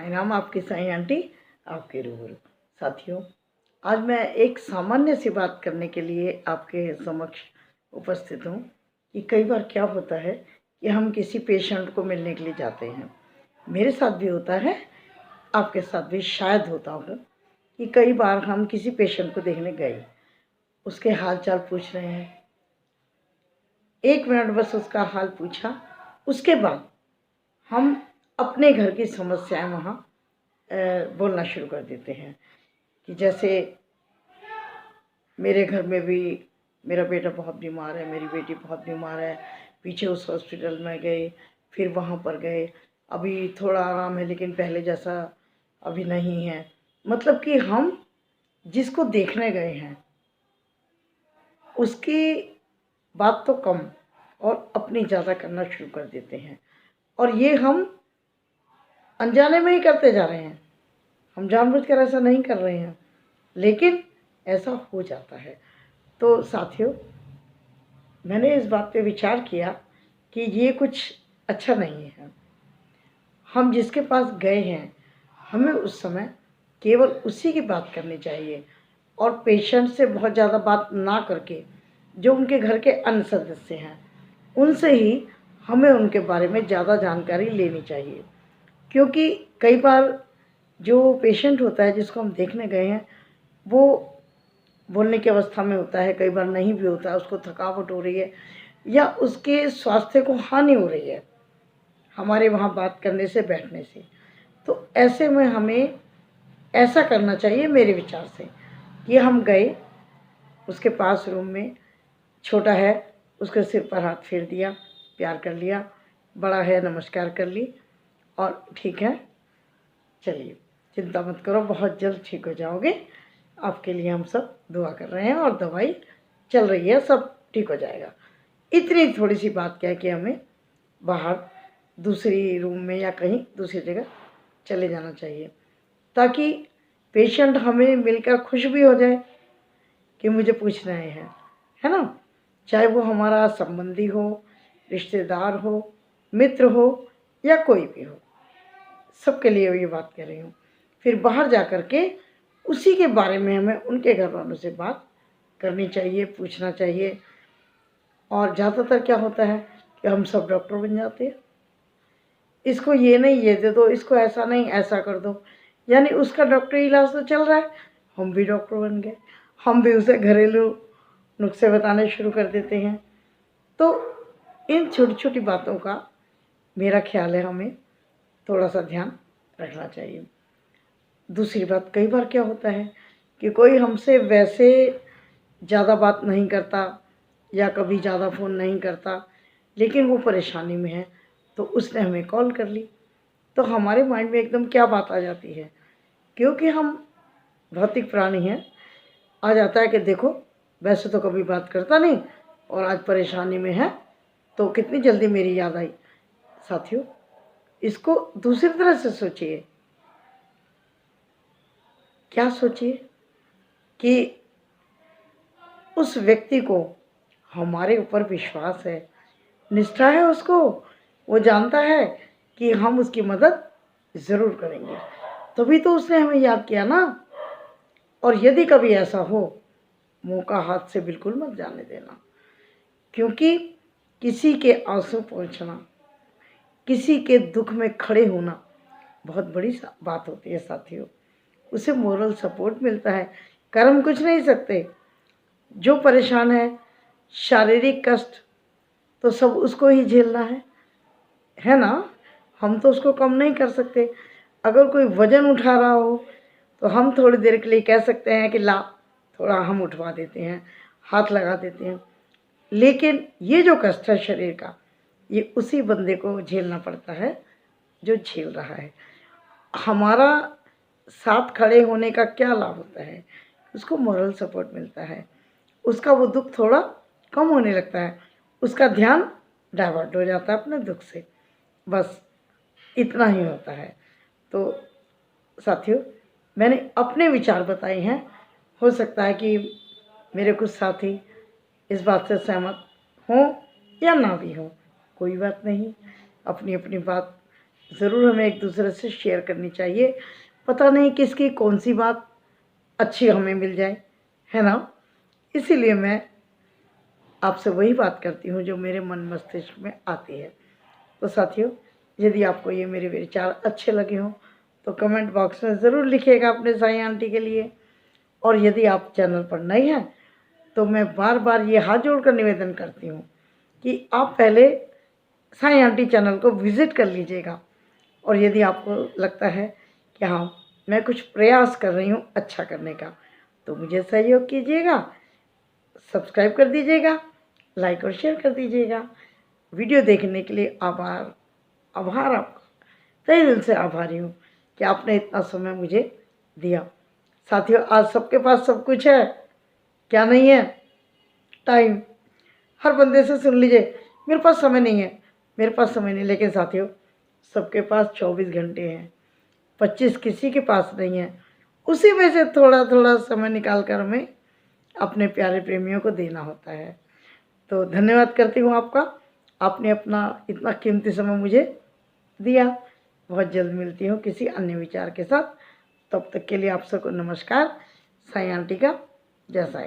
साईं राम, आपकी साईं आंटी आपके रूबरू। साथियों, आज मैं एक सामान्य सी बात करने के लिए आपके समक्ष उपस्थित हूँ कि कई बार क्या होता है कि हम किसी पेशेंट को मिलने के लिए जाते हैं। मेरे साथ भी होता है, आपके साथ भी शायद होता होगा कि कई बार हम किसी पेशेंट को देखने गए, उसके हाल चाल पूछ रहे हैं, 1 मिनट बस उसका हाल पूछा, उसके बाद हम अपने घर की समस्याएं वहाँ बोलना शुरू कर देते हैं कि जैसे मेरे घर में भी मेरा बेटा बहुत बीमार है, मेरी बेटी बहुत बीमार है, पीछे उस हॉस्पिटल में गए, फिर वहाँ पर गए, अभी थोड़ा आराम है लेकिन पहले जैसा अभी नहीं है। मतलब कि हम जिसको देखने गए हैं उसकी बात तो कम और अपनी ज़्यादा करना शुरू कर देते हैं, और ये हम अनजाने में ही करते जा रहे हैं। हम जानबूझकर ऐसा नहीं कर रहे हैं, लेकिन ऐसा हो जाता है। तो साथियों, मैंने इस बात पे विचार किया कि ये कुछ अच्छा नहीं है। हम जिसके पास गए हैं, हमें उस समय केवल उसी की बात करनी चाहिए, और पेशेंट से बहुत ज़्यादा बात ना करके जो उनके घर के अन्य सदस्य हैं उनसे ही हमें उनके बारे में ज़्यादा जानकारी लेनी चाहिए। क्योंकि कई बार जो पेशेंट होता है जिसको हम देखने गए हैं वो बोलने की अवस्था में होता है, कई बार नहीं भी होता है, उसको थकावट हो रही है या उसके स्वास्थ्य को हानि हो रही है हमारे वहाँ बात करने से, बैठने से। तो ऐसे में हमें ऐसा करना चाहिए मेरे विचार से कि हम गए उसके पास रूम में, छोटा है उसके सिर पर हाथ फेर दिया, प्यार कर लिया, बड़ा है नमस्कार कर ली, और ठीक है चलिए चिंता मत करो, बहुत जल्द ठीक हो जाओगे, आपके लिए हम सब दुआ कर रहे हैं और दवाई चल रही है, सब ठीक हो जाएगा। इतनी थोड़ी सी बात कह के हमें बाहर दूसरी रूम में या कहीं दूसरी जगह चले जाना चाहिए, ताकि पेशेंट हमें मिलकर खुश भी हो जाए कि मुझे पूछ रहे हैं, है ना। चाहे वो हमारा संबंधी हो, रिश्तेदार हो, मित्र हो या कोई भी हो, सबके लिए ये बात कर रही हूँ। फिर बाहर जा कर के उसी के बारे में हमें उनके घर वालों से बात करनी चाहिए, पूछना चाहिए। और ज़्यादातर क्या होता है कि हम सब डॉक्टर बन जाते हैं, इसको ये नहीं ये दे दो, इसको ऐसा नहीं ऐसा कर दो, यानी उसका डॉक्टरी इलाज तो चल रहा है, हम भी डॉक्टर बन गए, हम भी उसे घरेलू नुस्खे बताने शुरू कर देते हैं। तो इन छोटी छोटी बातों का मेरा ख्याल है हमें थोड़ा सा ध्यान रखना चाहिए। दूसरी बात, कई बार क्या होता है कि कोई हमसे वैसे ज़्यादा बात नहीं करता या कभी ज़्यादा फ़ोन नहीं करता, लेकिन वो परेशानी में है तो उसने हमें कॉल कर ली, तो हमारे माइंड में एकदम क्या बात आ जाती है, क्योंकि हम भौतिक प्राणी हैं, आ जाता है कि देखो वैसे तो कभी बात करता नहीं और आज परेशानी में है तो कितनी जल्दी मेरी याद आई। साथियों, इसको दूसरी तरह से सोचिए। क्या सोचिए कि उस व्यक्ति को हमारे ऊपर विश्वास है, निष्ठा है उसको, वो जानता है कि हम उसकी मदद ज़रूर करेंगे, तभी तो उसने हमें याद किया ना। और यदि कभी ऐसा हो, मौका हाथ से बिल्कुल मत जाने देना, क्योंकि किसी के आंसू पहुँचना, किसी के दुख में खड़े होना बहुत बड़ी बात होती है साथियों। उसे मोरल सपोर्ट मिलता है, कर हम कुछ नहीं सकते। जो परेशान है, शारीरिक कष्ट तो सब उसको ही झेलना है ना। हम तो उसको कम नहीं कर सकते। अगर कोई वज़न उठा रहा हो तो हम थोड़ी देर के लिए कह सकते हैं कि ला थोड़ा हम उठवा देते हैं, हाथ लगा देते हैं, लेकिन ये जो कष्ट है शरीर का, ये उसी बंदे को झेलना पड़ता है जो झेल रहा है। हमारा साथ खड़े होने का क्या लाभ होता है, उसको मोरल सपोर्ट मिलता है, उसका वो दुख थोड़ा कम होने लगता है, उसका ध्यान डाइवर्ट हो जाता है अपने दुख से, बस इतना ही होता है। तो साथियों, मैंने अपने विचार बताए हैं, हो सकता है कि मेरे कुछ साथी इस बात से सहमत हों या ना भी हों, कोई बात नहीं, अपनी अपनी बात ज़रूर हमें एक दूसरे से शेयर करनी चाहिए। पता नहीं किसकी कौन सी बात अच्छी हमें मिल जाए, है ना? इसीलिए मैं आपसे वही बात करती हूँ जो मेरे मन मस्तिष्क में आती है। तो साथियों, यदि आपको ये मेरे विचार अच्छे लगे हों तो कमेंट बॉक्स में ज़रूर लिखिएगा अपने साईं आंटी के लिए। और यदि आप चैनल पर नए हैं तो मैं बार बार ये हाथ जोड़कर निवेदन करती हूँ कि आप पहले साईं आंटी चैनल को विज़िट कर लीजिएगा। और यदि आपको लगता है कि हाँ, मैं कुछ प्रयास कर रही हूँ अच्छा करने का, तो मुझे सहयोग कीजिएगा, सब्सक्राइब कर दीजिएगा, लाइक और शेयर कर दीजिएगा। वीडियो देखने के लिए आभार आपका, तहे दिल से आभारी हूँ कि आपने इतना समय मुझे दिया। साथियों, आज सबके पास सब कुछ है, क्या नहीं है? टाइम। हर बंदे से सुन लीजिए, मेरे पास समय नहीं है, मेरे पास समय नहीं। लेकिन साथियों, सबके पास 24 घंटे हैं, 25 किसी के पास नहीं है। उसी में से थोड़ा थोड़ा समय निकाल कर हमें अपने प्यारे प्रेमियों को देना होता है। तो धन्यवाद करती हूँ आपका, आपने अपना इतना कीमती समय मुझे दिया। बहुत जल्द मिलती हूँ किसी अन्य विचार के साथ। तब तक के लिए आप सबको नमस्कार। साईं आंटी का जय साईं।